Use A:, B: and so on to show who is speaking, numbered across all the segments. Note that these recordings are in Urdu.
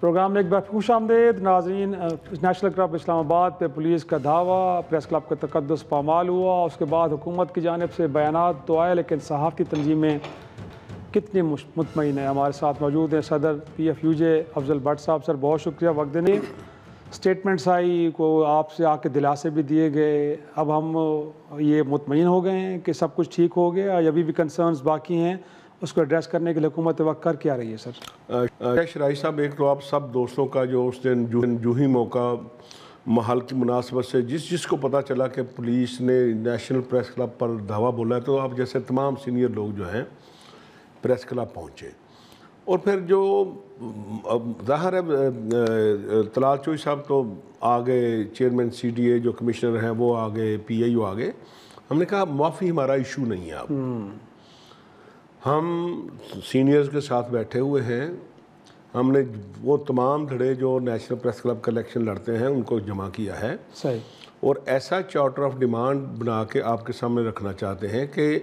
A: پروگرام میں ایک بار خوش آمدید ناظرین۔ نیشنل کلب اسلام آباد پہ پولیس کا دعویٰ، پریس کلب کا تقدس پامال ہوا، اس کے بعد حکومت کی جانب سے بیانات تو آئے، لیکن صحافتی تنظیمیں کتنی مطمئن ہیں؟ ہمارے ساتھ موجود ہیں صدر PFUJ افضل بٹ صاحب۔ سر بہت شکریہ وقت دینے۔ اسٹیٹمنٹس آئی کو آپ سے آ کے دلاسے بھی دیے گئے، اب ہم یہ مطمئن ہو گئے ہیں کہ سب کچھ ٹھیک ہو گیا یا ابھی بھی کنسرنز باقی ہیں؟ اس کو ایڈریس کرنے کے لیے حکومت وقت کر کیا رہی ہے سر؟
B: شرائی صاحب، ایک تو آپ سب دوستوں کا جو اس دن جو ہی موقع محل کی مناسبت سے جس کو پتہ چلا کہ پولیس نے نیشنل پریس کلب پر دعویٰ بولا ہے، تو آپ جیسے تمام سینئر لوگ جو ہیں پریس کلب پہنچے، اور پھر جو ظاہر ہے طلال چوئی صاحب تو آگے، چیئرمین CDA جو کمشنر ہیں وہ آگے، PIO آگے۔ ہم نے کہا معافی ہمارا ایشو نہیں ہے، اب ہم سینئرز کے ساتھ بیٹھے ہوئے ہیں، ہم نے وہ تمام دھڑے جو نیشنل پریس کلب کا الیکشن لڑتے ہیں ان کو جمع کیا ہے، اور ایسا چارٹر آف ڈیمانڈ بنا کے آپ کے سامنے رکھنا چاہتے ہیں کہ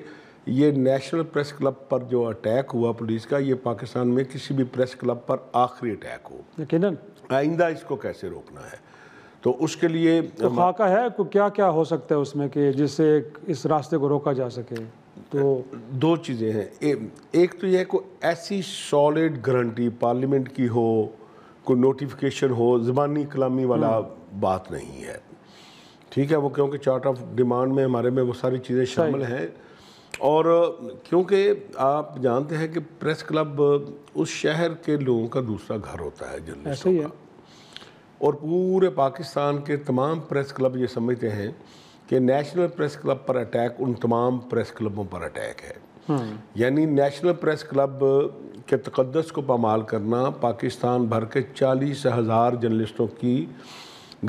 B: یہ نیشنل پریس کلب پر جو اٹیک ہوا پولیس کا، یہ پاکستان میں کسی بھی پریس کلب پر آخری اٹیک ہو، یقیناً آئندہ اس کو کیسے روکنا ہے۔ تو اس کے لیے
A: خاکہ ہے کیا کیا ہو سکتا ہے اس میں کہ جس سے اس راستے کو روکا جا سکے؟ تو
B: دو چیزیں ہیں، ایک تو یہ ہے کوئی ایسی سالڈ گارنٹی پارلیمنٹ کی ہو، کوئی نوٹیفیکیشن ہو، زبانی کلامی والا بات نہیں ہے، ٹھیک ہے؟ وہ کیونکہ چارٹ آف ڈیمانڈ میں ہمارے میں وہ ساری چیزیں شامل ہیں، اور کیونکہ آپ جانتے ہیں کہ پریس کلب اس شہر کے لوگوں کا دوسرا گھر ہوتا ہے، جرنلسٹوں کا، اور پورے پاکستان کے تمام پریس کلب یہ سمجھتے ہیں کہ national press club per attack in تمام پریس کلبوں پر اٹیک ہے، یعنی نیشنل پریس کلب کے تقدس کو پامال کرنا پاکستان بھر کے 40,000 جرنلسٹوں کی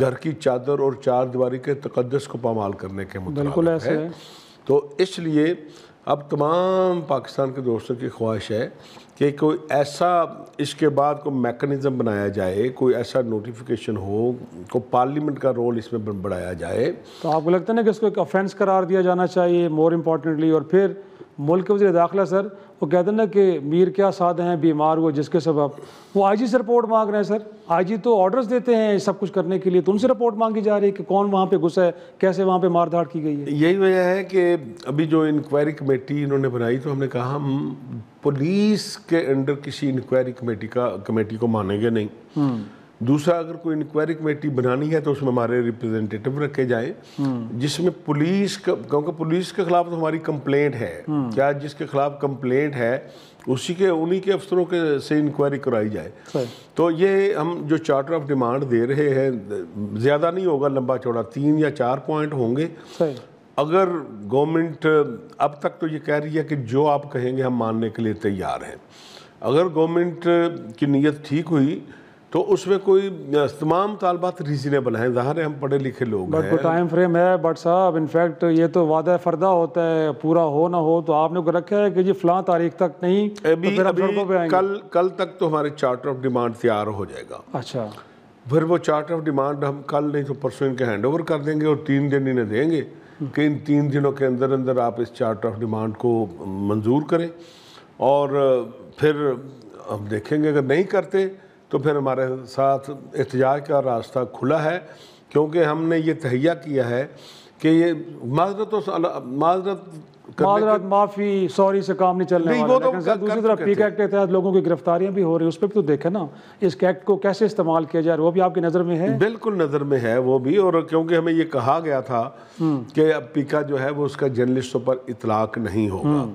B: گھر کی چادر اور چار دیواری کے تقدس کو پامال کرنے کے مترادف ہے۔ تو اس لیے اب تمام پاکستان کے دوستوں کی خواہش ہے کہ کوئی ایسا اس کے بعد کوئی میکنزم بنایا جائے، کوئی ایسا نوٹیفیکیشن ہو، کوئی پارلیمنٹ کا رول اس میں بڑھایا جائے۔
A: تو آپ کو لگتا ہے نا کہ اس کو ایک آفینس قرار دیا جانا چاہیے مور امپورٹنٹلی؟ اور پھر ملک کے وزیر داخلہ سر وہ کہتے ہیں نا کہ میر کیا سعد ہیں بیمار ہوئے جس کے سبب، وہ IG سے رپورٹ مانگ رہے ہیں سر۔ IG تو آرڈرز دیتے ہیں سب کچھ کرنے کے لیے، تو ان سے رپورٹ مانگی جا رہی ہے کہ کون وہاں پہ گھسا ہے، کیسے وہاں پہ مار دھاڑ کی گئی ہے۔
B: یہی وجہ ہے کہ ابھی جو انکوائری کمیٹی انہوں نے بنائی، تو ہم نے کہا ہم پولیس کے انڈر کسی انکوائری کمیٹی کو مانیں گے نہیں۔ دوسرا، اگر کوئی انکوائری کمیٹی بنانی ہے تو اس میں ہمارے ریپرزینٹیٹیو رکھے جائیں، جس میں پولیس کا، کیونکہ پولیس کے خلاف تو ہماری کمپلینٹ ہے، کیا جس کے خلاف کمپلینٹ ہے انہی کے افسروں کے سے انکوائری کرائی جائے۔ تو یہ ہم جو چارٹر آف ڈیمانڈ دے رہے ہیں زیادہ نہیں ہوگا، لمبا چوڑا 3 یا 4 پوائنٹ ہوں گے۔ اگر گورنمنٹ اب تک تو یہ کہہ رہی ہے کہ جو آپ کہیں گے ہم ماننے کے لیے تیار ہیں، اگر گورنمنٹ کی نیت ٹھیک ہوئی تو اس میں کوئی تمام طالبات ریزنیبل ہیں، ظاہر ہے ہم پڑھے لکھے لوگ ہیں،
A: بٹ ٹائم فریم ہے بٹ صاحب، انفیکٹ یہ تو وعدہ فردہ ہوتا ہے، پورا ہو نہ ہو، تو آپ نے کو رکھا ہے کہ جی فلاں تاریخ تک نہیں،
B: کل تک تو ہمارے چارٹر آف ڈیمانڈ تیار ہو جائے گا۔
A: اچھا،
B: پھر وہ چارٹر آف ڈیمانڈ ہم کل نہیں تو پرسوں ان کے ہینڈ اوور کر دیں گے، اور 3 دن انہیں دیں گے کہ ان 3 دنوں کے اندر آپ اس چارٹر آف ڈیمانڈ کو منظور کریں، اور پھر ہم دیکھیں گے اگر نہیں کرتے تو پھر ہمارے ساتھ احتجاج کا راستہ کھلا ہے، کیونکہ ہم نے یہ تہیہ کیا ہے کہ یہ معذرت
A: معافی، سوری سے کام نہیں چلنے والا، لیکن دوسری طرف پیک ایکٹ کے تحت لوگوں کی گرفتاریاں بھی ہو رہی ہیں، اس پہ بھی تو دیکھیں نا اس ایکٹ کو کیسے استعمال کیا جائے، وہ بھی آپ کی نظر میں ہے؟
B: بالکل نظر میں ہے وہ بھی، اور کیونکہ ہمیں یہ کہا گیا تھا کہ اب پیکا جو ہے وہ اس کا جرنلسٹوں پر اطلاق نہیں ہوگا،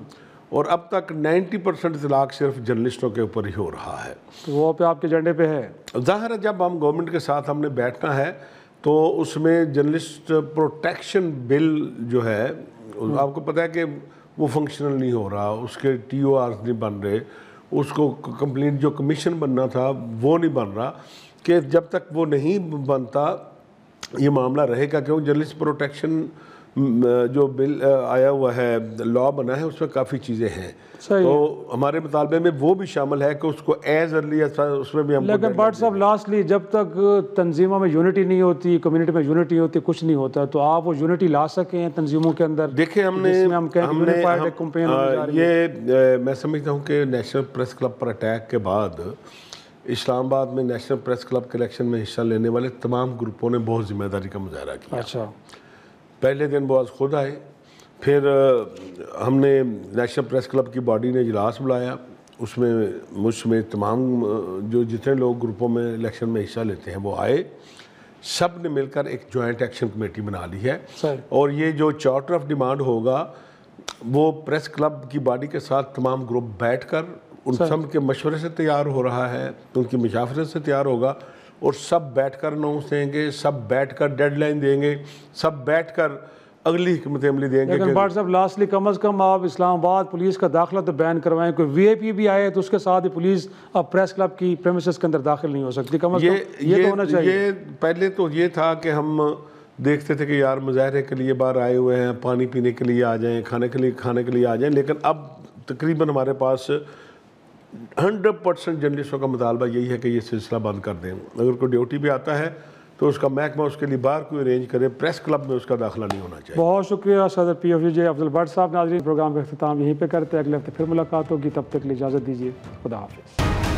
B: اور اب تک 90% اطلاق صرف جرنلسٹوں کے اوپر ہی ہو رہا ہے۔
A: تو وہ پہ آپ کے ایجنڈے پہ ہے؟
B: ظاہر ہے جب ہم گورنمنٹ کے ساتھ ہم نے بیٹھنا ہے تو اس میں جرنلسٹ پروٹیکشن بل جو ہے، آپ کو پتہ ہے کہ وہ فنکشنل نہیں ہو رہا، اس کے TORs نہیں بن رہے، اس کو کمپلیٹ جو کمیشن بننا تھا وہ نہیں بن رہا، کہ جب تک وہ نہیں بنتا یہ معاملہ رہے گا، کیوں جرنلسٹ پروٹیکشن جو بل آیا ہوا ہے، لا بنا ہے، اس میں کافی چیزیں ہیں، تو ہمارے مطالبے میں وہ بھی شامل ہے کہ اس کو ایز ارلی اس میں بھی ہم،
A: لیکن بٹ صاحب لاسٹلی جب تک تنظیموں میں یونٹی نہیں ہوتی، کمیونٹی میں یونٹی ہوتی، کچھ نہیں ہوتا، تو آپ وہ یونٹی لا سکیں تنظیموں کے اندر؟
B: دیکھیں میں سمجھتا ہوں کہ نیشنل پریس کلب پر اٹیک کے بعد اسلام آباد میں نیشنل پریس کلب کے الیکشن میں حصہ لینے والے تمام گروپوں نے بہت ذمہ داری کا مظاہرہ کیا.
A: اچھا.
B: پہلے دن بعض خود آئے, پھر ہم نے نیشنل پریس کلب کی باڈی نے اجلاس بلایا, اس میں مجھ میں تمام جو جتنے لوگ گروپوں میں الیکشن میں حصہ لیتے ہیں وہ آئے, سب نے مل کر ایک جوائنٹ ایکشن کمیٹی بنا لی ہے. اور یہ جو چارٹر آف ڈیمانڈ ہوگا وہ پریس کلب کی باڈی کے ساتھ تمام گروپ بیٹھ کر ان سب کے مشورے سے تیار ہو رہا ہے, ان کی مشاورت سے تیار ہوگا, اور سب بیٹھ کر اناؤنس دیں گے, سب بیٹھ کر ڈیڈ لائن دیں گے, سب بیٹھ کر اگلی حکمت عملی دیں گے.
A: لیکن بٹ صاحب لاسٹلی کم از کم آپ اسلام آباد پولیس کا داخلہ تو بین کروائیں, کوئی وی آئی پی بھی آئے تو اس کے ساتھ ہی پولیس اب پریس کلب کی پریمیسز کے اندر داخل نہیں ہو سکتی, کم از کم یہ تو ہونا چاہیے.
B: یہ پہلے تو یہ تھا کہ ہم دیکھتے تھے کہ یار مظاہرے کے لیے باہر آئے ہوئے ہیں, پانی پینے کے لیے آ جائیں, کھانے کے لیے آ جائیں, لیکن اب تقریباً ہمارے پاس 100% جرنلسٹوں کا مطالبہ یہی ہے کہ یہ سلسلہ بند کر دیں. اگر کوئی ڈیوٹی بھی آتا ہے تو اس کا محکمہ اس کے لیے باہر کوئی ارینج کرے, پریس کلب میں اس کا داخلہ نہیں ہونا چاہیے.
A: بہت شکریہ صدر P F J Afzal but صاحب. ناظرین پروگرام کا اختتام یہیں پہ کرتے ہیں, اگلے ہفتے پھر ملاقات ہوگی, تب تک کے لیے اجازت دیجیے, خدا حافظ.